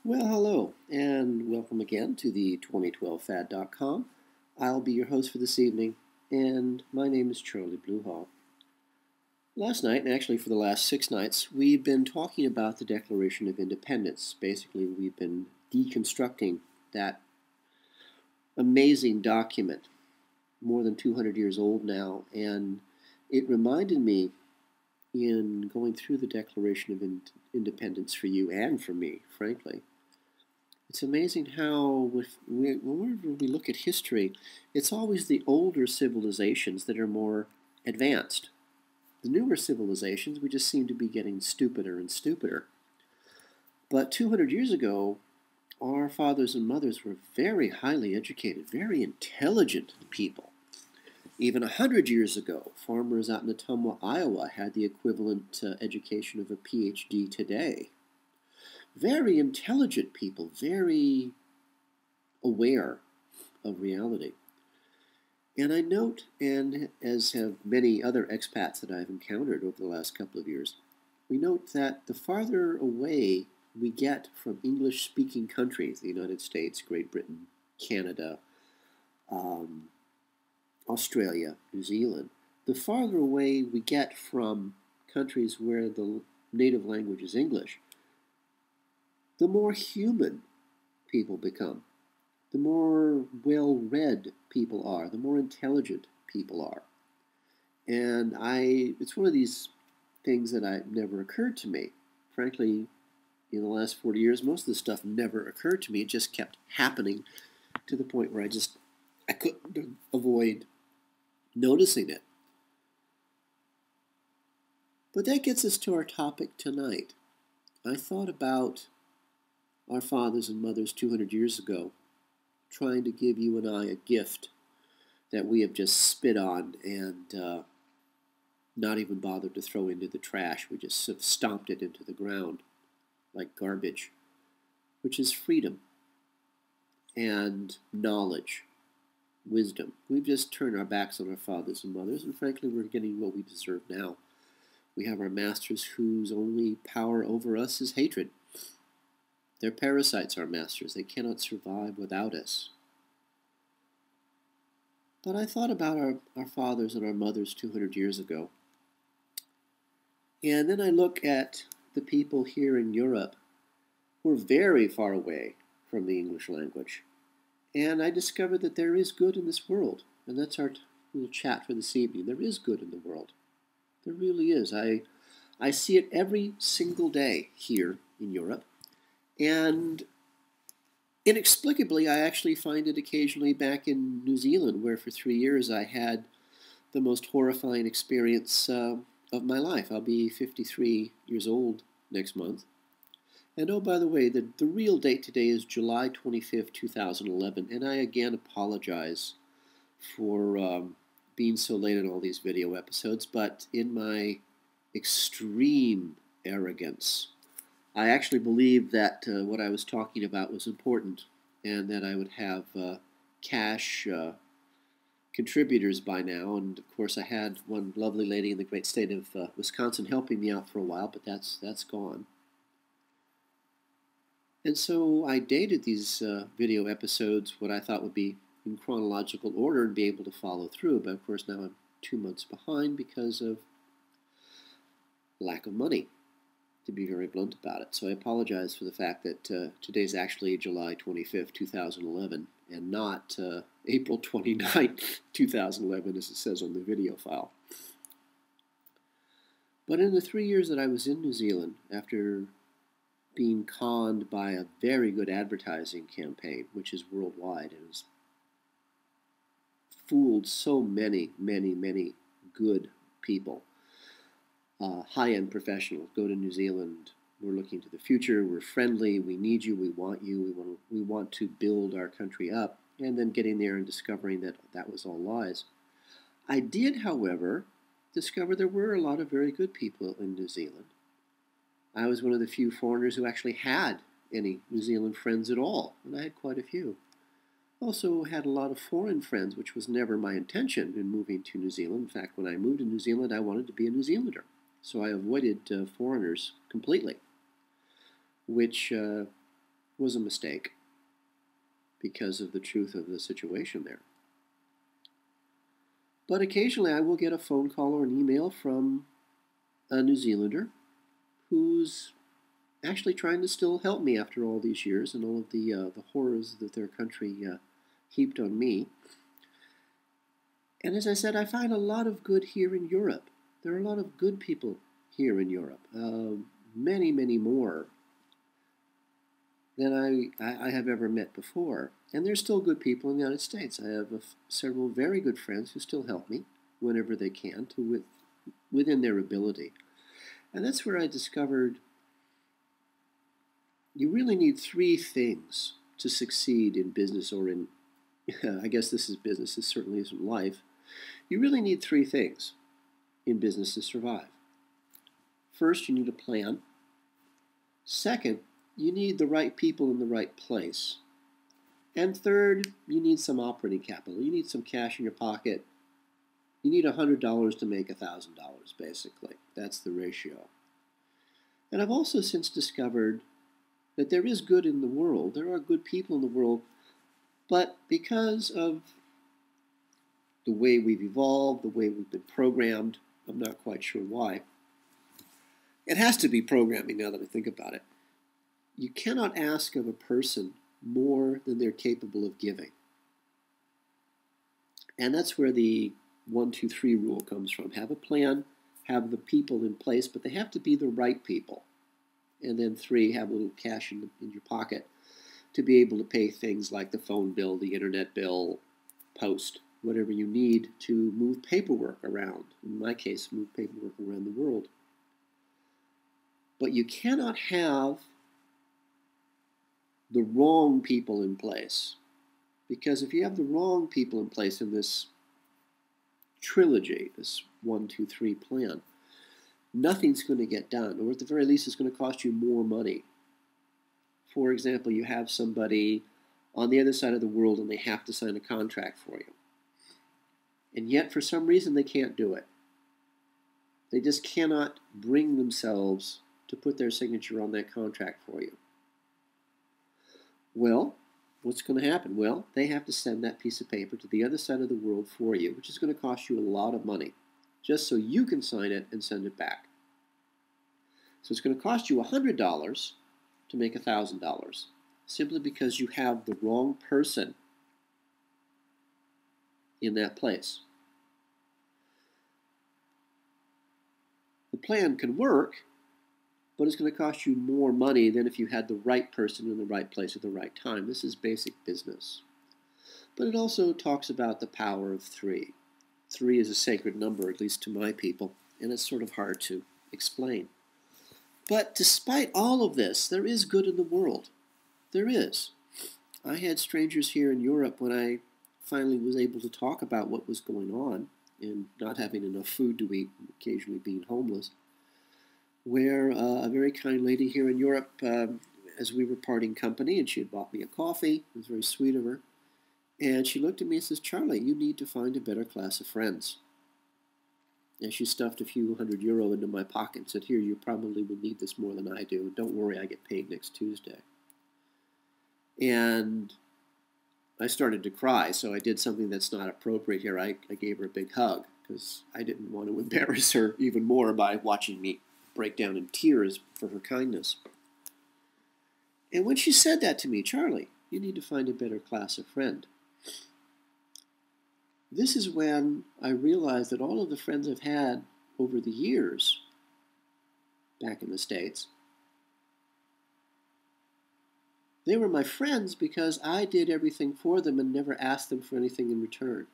Well, hello, and welcome again to the 2012fad.com. I'll be your host for this evening, and my name is Charlie Bluehall. Last night, and actually for the last 6 nights, we've been talking about the Declaration of Independence. Basically, we've been deconstructing that amazing document, more than 200 years old now, and it reminded me in going through the Declaration of Independence for you and for me, frankly. It's amazing how whenever we look at history, it's always the older civilizations that are more advanced. The newer civilizations, we just seem to be getting stupider and stupider. But 200 years ago, our fathers and mothers were very highly educated, very intelligent people. Even 100 years ago, farmers out in Ottumwa, Iowa had the equivalent education of a PhD today. Very intelligent people, very aware of reality. And I note, and as have many other expats that I've encountered over the last couple of years, we note that the farther away we get from English-speaking countries, the United States, Great Britain, Canada, Australia, New Zealand, the farther away we get from countries where the native language is English, the more human people become, the more well-read people are, the more intelligent people are. And it's one of these things that never occurred to me. Frankly, in the last 40 years, most of this stuff never occurred to me. It just kept happening to the point where I couldn't avoid noticing it. But that gets us to our topic tonight. I thought about our fathers and mothers 200 years ago, trying to give you and I a gift that we have just spit on and not even bothered to throw into the trash. We just sort of stomped it into the ground like garbage, which is freedom and knowledge, wisdom. We've just turned our backs on our fathers and mothers, and frankly, we're getting what we deserve now. We have our masters whose only power over us is hatred. They're parasites, our masters. They cannot survive without us. But I thought about our fathers and our mothers 200 years ago. And then I look at the people here in Europe who are very far away from the English language. And I discovered that there is good in this world. And that's our little chat for this evening. There is good in the world. There really is. I see it every single day here in Europe. And inexplicably, I actually find it occasionally back in New Zealand, where for 3 years I had the most horrifying experience of my life. I'll be 53 years old next month. And oh, by the way, the real date today is July 25th, 2011, and I again apologize for being so late on all these video episodes, but in my extreme arrogance, I actually believed that what I was talking about was important and that I would have cash contributors by now. And of course, I had one lovely lady in the great state of Wisconsin helping me out for a while, but that's gone. And so I dated these video episodes what I thought would be in chronological order and be able to follow through. But of course, now I'm 2 months behind because of lack of money, to be very blunt about it. So I apologize for the fact that today's actually July 25th, 2011, and not April 29th, 2011, as it says on the video file. But in the 3 years that I was in New Zealand, after being conned by a very good advertising campaign, which is worldwide, and has fooled so many, many, many good people, high-end professionals go to New Zealand. We're looking to the future. We're friendly. We need you. We want you. We want to build our country up. And then getting there and discovering that that was all lies. I did, however, discover there were a lot of very good people in New Zealand. I was one of the few foreigners who actually had any New Zealand friends at all, and I had quite a few. Also had a lot of foreign friends, which was never my intention in moving to New Zealand. In fact, when I moved to New Zealand, I wanted to be a New Zealander. So I avoided foreigners completely, which was a mistake because of the truth of the situation there. But occasionally I will get a phone call or an email from a New Zealander who's actually trying to still help me after all these years and all of the horrors that their country heaped on me. And as I said, I find a lot of good here in Europe. There are a lot of good people here in Europe, many, many more than I have ever met before. And there's still good people in the United States. I have several very good friends who still help me whenever they can, within their ability. And that's where I discovered you really need three things to succeed in business or in, I guess this is business, this certainly isn't life. You really need three things in business to survive. First, you need a plan. Second, you need the right people in the right place. And third, you need some operating capital. You need some cash in your pocket. You need $100 to make $1,000, basically. That's the ratio. And I've also since discovered that there is good in the world. There are good people in the world, but because of the way we've evolved, the way we've been programmed, I'm not quite sure why. It has to be programming now that I think about it. You cannot ask of a person more than they're capable of giving. And that's where the 1, 2, 3 rule comes from. Have a plan, have the people in place, but they have to be the right people. And then 3, have a little cash in your pocket to be able to pay things like the phone bill, the internet bill, post, whatever you need to move paperwork around. In my case, move paperwork around the world. But you cannot have the wrong people in place. Because if you have the wrong people in place in this trilogy, this 1, 2, 3 plan, nothing's going to get done, or at the very least it's going to cost you more money. For example, you have somebody on the other side of the world and they have to sign a contract for you. And yet for some reason they can't do it. They just cannot bring themselves to put their signature on that contract for you. Well, what's going to happen? Well, they have to send that piece of paper to the other side of the world for you, which is going to cost you a lot of money, just so you can sign it and send it back. So it's going to cost you $100 to make $1,000, simply because you have the wrong person in that place. The plan can work, but it's going to cost you more money than if you had the right person in the right place at the right time. This is basic business. But it also talks about the power of 3. 3 is a sacred number, at least to my people, and it's sort of hard to explain. But despite all of this, there is good in the world. There is. I had strangers here in Europe when I finally was able to talk about what was going on and not having enough food to eat, and occasionally being homeless, where a very kind lady here in Europe, as we were parting company, and she had bought me a coffee, it was very sweet of her, and she looked at me and says, "Charlie, you need to find a better class of friends." And she stuffed a few €100 into my pocket and said, "Here, you probably will need this more than I do. Don't worry, I get paid next Tuesday." And I started to cry, so I did something that's not appropriate here. I gave her a big hug because I didn't want to embarrass her even more by watching me break down in tears for her kindness. And when she said that to me, "Charlie, you need to find a better class of friend," this is when I realized that all of the friends I've had over the years back in the States, they were my friends because I did everything for them and never asked them for anything in return.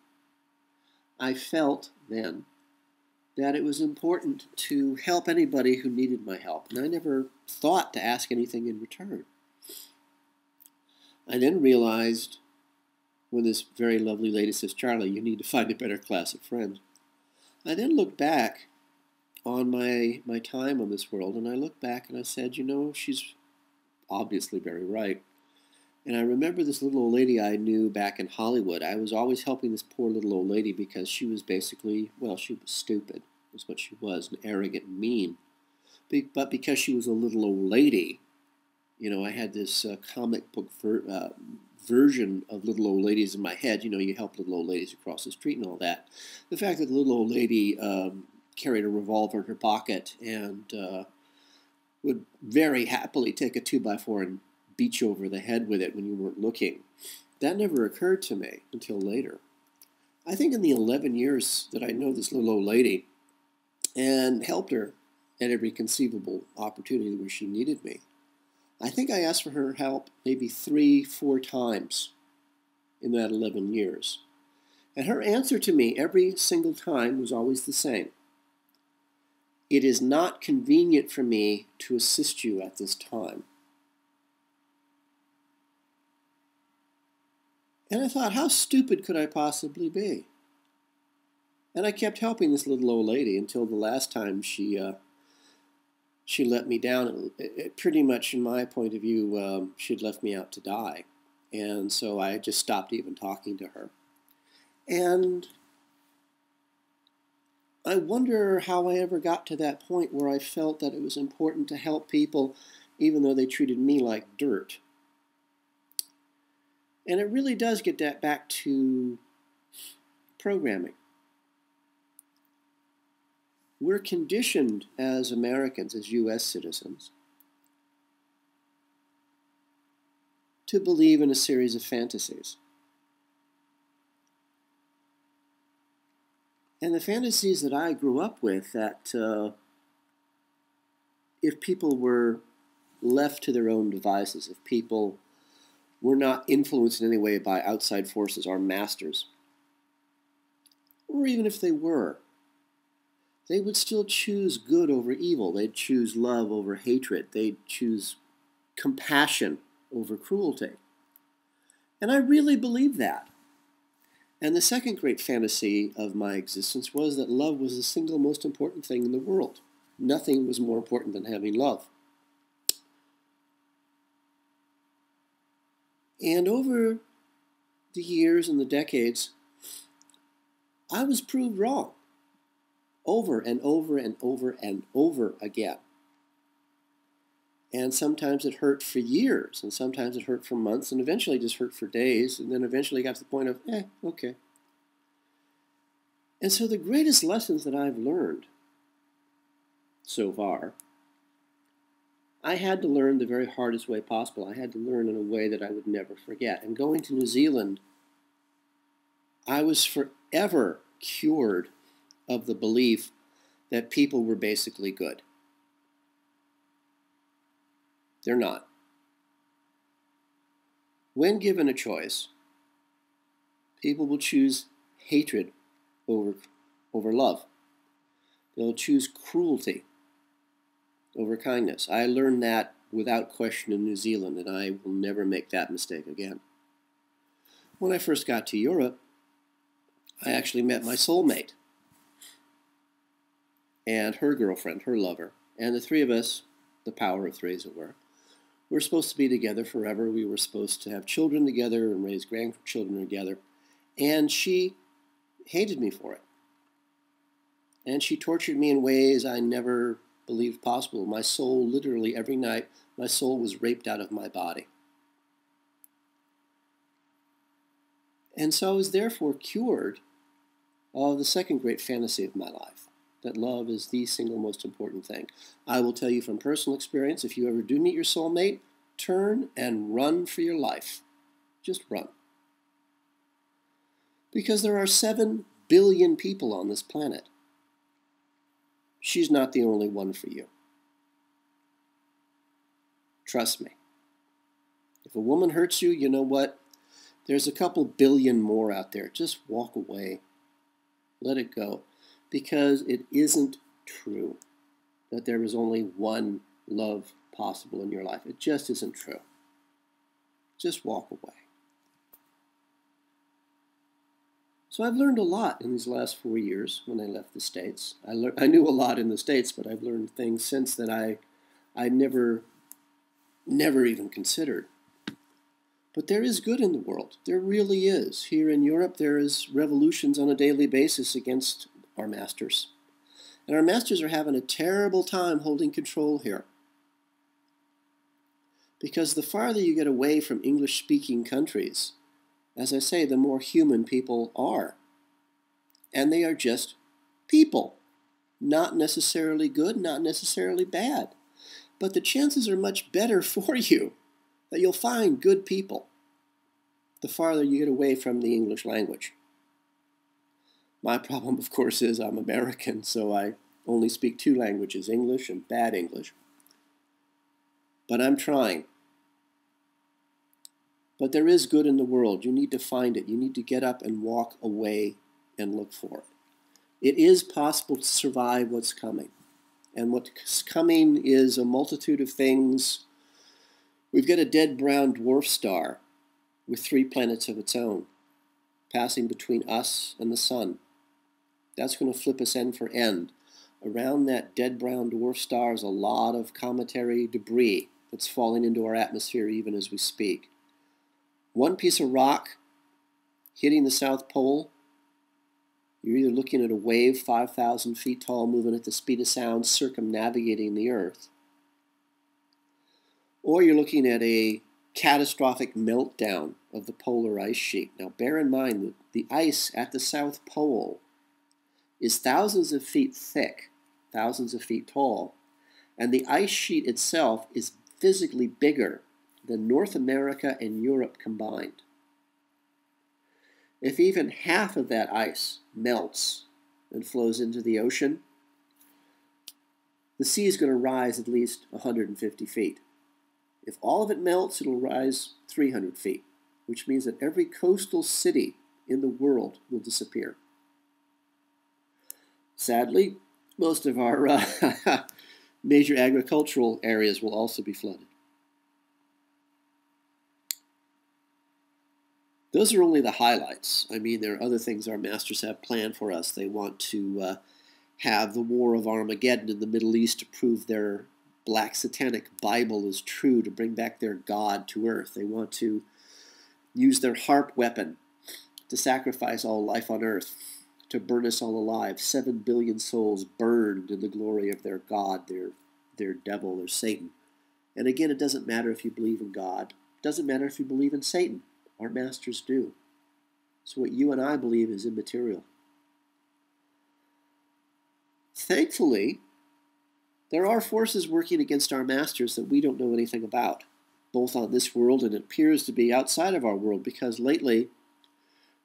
I felt then that it was important to help anybody who needed my help, and I never thought to ask anything in return. I then realized when this very lovely lady says, "Charlie, you need to find a better class of friend." I then looked back on my time on this world, and I looked back and I said, you know, she's obviously very right. And I remember this little old lady I knew back in Hollywood. I was always helping this poor little old lady because she was basically, well, she was stupid, was what she was, and arrogant and mean. But because she was a little old lady, I had this comic book version of little old ladies in my head. You help little old ladies across the street and all that. The fact that the little old lady carried a revolver in her pocket and would very happily take a 2x4 and beat you over the head with it when you weren't looking. That never occurred to me until later. I think in the 11 years that I know this little old lady and helped her at every conceivable opportunity where she needed me, I think I asked for her help maybe 3-4 times in that 11 years. And her answer to me every single time was always the same. It is not convenient for me to assist you at this time. And I thought, how stupid could I possibly be? And I kept helping this little old lady until the last time she let me down. It pretty much, in my point of view, she'd left me out to die. And so I just stopped even talking to her. And I wonder how I ever got to that point where I felt that it was important to help people even though they treated me like dirt. And it really does get that back to programming. We're conditioned as Americans, as U.S. citizens, to believe in a series of fantasies. And the fantasies that I grew up with, that if people were left to their own devices, if people were not influenced in any way by outside forces, our masters, or even if they were, they would still choose good over evil. They'd choose love over hatred. They'd choose compassion over cruelty. And I really believed that. And the second great fantasy of my existence was that love was the single most important thing in the world. Nothing was more important than having love. And over the years and the decades, I was proved wrong. Over and over and over and over again. And sometimes it hurt for years, and sometimes it hurt for months, and eventually just hurt for days, and then eventually got to the point of, okay. And so the greatest lessons that I've learned so far, I had to learn the very hardest way possible. I had to learn in a way that I would never forget. And going to New Zealand, I was forever cured of the belief that people were basically good. They're not. When given a choice, people will choose hatred over love. They'll choose cruelty over kindness. I learned that without question in New Zealand, and I will never make that mistake again. When I first got to Europe, I actually met my soulmate and her girlfriend, her lover, and the three of us, the power of three as it were supposed to be together forever. We were supposed to have children together and raise grandchildren together, and she hated me for it. And she tortured me in ways I never believed possible. My soul, literally every night, my soul was raped out of my body. And so I was therefore cured of the second great fantasy of my life, that love is the single most important thing. I will tell you from personal experience, if you ever do meet your soulmate, turn and run for your life. Just run. Because there are 7 billion people on this planet. She's not the only one for you. Trust me. If a woman hurts you, you know what? There's a couple billion more out there. Just walk away. Let it go. Because it isn't true that there is only one love possible in your life. It just isn't true. Just walk away. So I've learned a lot in these last 4 years when I left the States. I knew a lot in the States, but I've learned things since that I never even considered. But there is good in the world. There really is. Here in Europe, there is revolutions on a daily basis against our masters. And our masters are having a terrible time holding control here. Because the farther you get away from English-speaking countries, as I say, the more human people are. And they are just people. Not necessarily good, not necessarily bad. But the chances are much better for you that you'll find good people the farther you get away from the English language. My problem, of course, is I'm American, so I only speak two languages, English and bad English. But I'm trying. But there is good in the world. You need to find it. You need to get up and walk away and look for it. It is possible to survive what's coming. And what's coming is a multitude of things. We've got a dead brown dwarf star with 3 planets of its own passing between us and the sun. That's going to flip us end for end. Around that dead brown dwarf star is a lot of cometary debris that's falling into our atmosphere even as we speak. One piece of rock hitting the South Pole, you're either looking at a wave 5,000 feet tall moving at the speed of sound circumnavigating the Earth, or you're looking at a catastrophic meltdown of the polar ice sheet. Now bear in mind that the ice at the South Pole is thousands of feet thick, thousands of feet tall, and the ice sheet itself is physically bigger than North America and Europe combined. If even half of that ice melts and flows into the ocean, the sea is going to rise at least 150 feet. If all of it melts, it'll rise 300 feet, which means that every coastal city in the world will disappear. Sadly, most of our major agricultural areas will also be flooded. Those are only the highlights. I mean, there are other things our masters have planned for us. They want to have the War of Armageddon in the Middle East to prove their black satanic Bible is true, to bring back their God to earth. They want to use their HAARP weapon to sacrifice all life on earth, to burn us all alive. 7 billion souls burned in the glory of their God, their devil, their Satan. And again, it doesn't matter if you believe in God. It doesn't matter if you believe in Satan. Our masters do. So what you and I believe is immaterial. Thankfully, there are forces working against our masters that we don't know anything about, both on this world and it appears to be outside of our world, because lately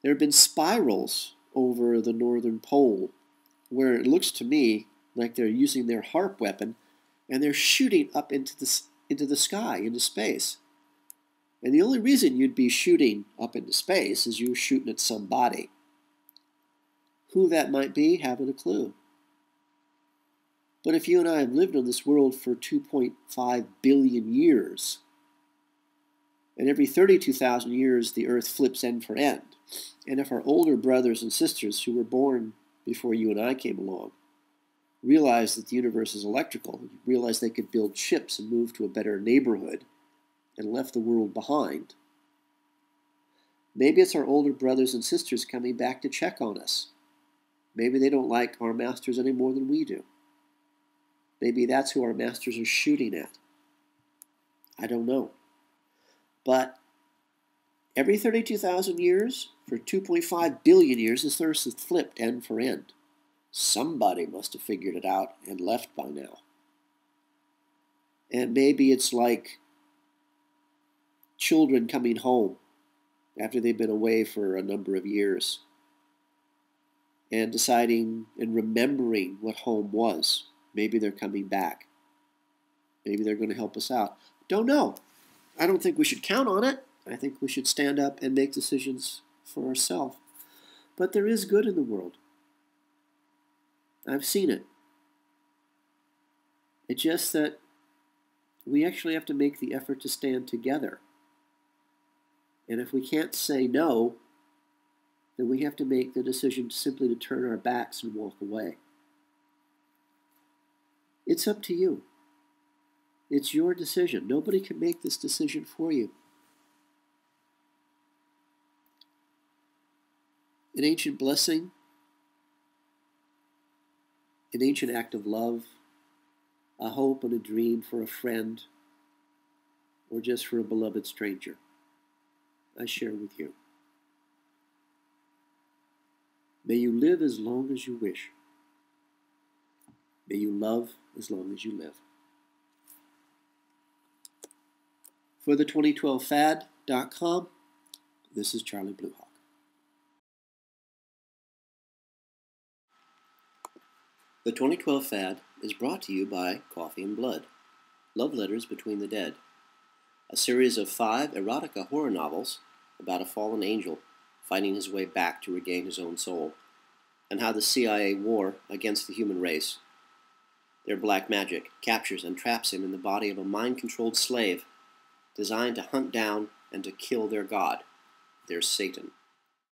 there have been spirals over the northern pole where it looks to me like they're using their HAARP weapon and they're shooting up into the sky, into space. And the only reason you'd be shooting up into space is you're shooting at somebody. Who that might be, haven't a clue. But if you and I have lived on this world for 2.5 billion years, and every 32,000 years the Earth flips end for end, and if our older brothers and sisters who were born before you and I came along realized that the universe is electrical, realized they could build ships and move to a better neighborhood, and left the world behind, maybe it's our older brothers and sisters coming back to check on us. Maybe they don't like our masters any more than we do. Maybe that's who our masters are shooting at. I don't know. But every 32,000 years, for 2.5 billion years, this Earth has flipped end for end. Somebody must have figured it out and left by now. And maybe it's like children coming home after they've been away for a number of years and deciding and remembering what home was. Maybe they're coming back. Maybe they're going to help us out. Don't know. I don't think we should count on it. I think we should stand up and make decisions for ourselves. But there is good in the world. I've seen it. It's just that we actually have to make the effort to stand together. And if we can't say no, then we have to make the decision simply to turn our backs and walk away. It's up to you. It's your decision. Nobody can make this decision for you. An ancient blessing, an ancient act of love, a hope and a dream for a friend, or just for a beloved stranger, I share with you. May you live as long as you wish. May you love as long as you live. For the 2012fad.com, this is Charlie Bluehawk. The 2012 Fad is brought to you by Coffee and Blood, Love Letters Between the Dead, a series of 5 erotica horror novels about a fallen angel fighting his way back to regain his own soul, and how the CIA war against the human race. Their black magic captures and traps him in the body of a mind-controlled slave designed to hunt down and to kill their god, their Satan.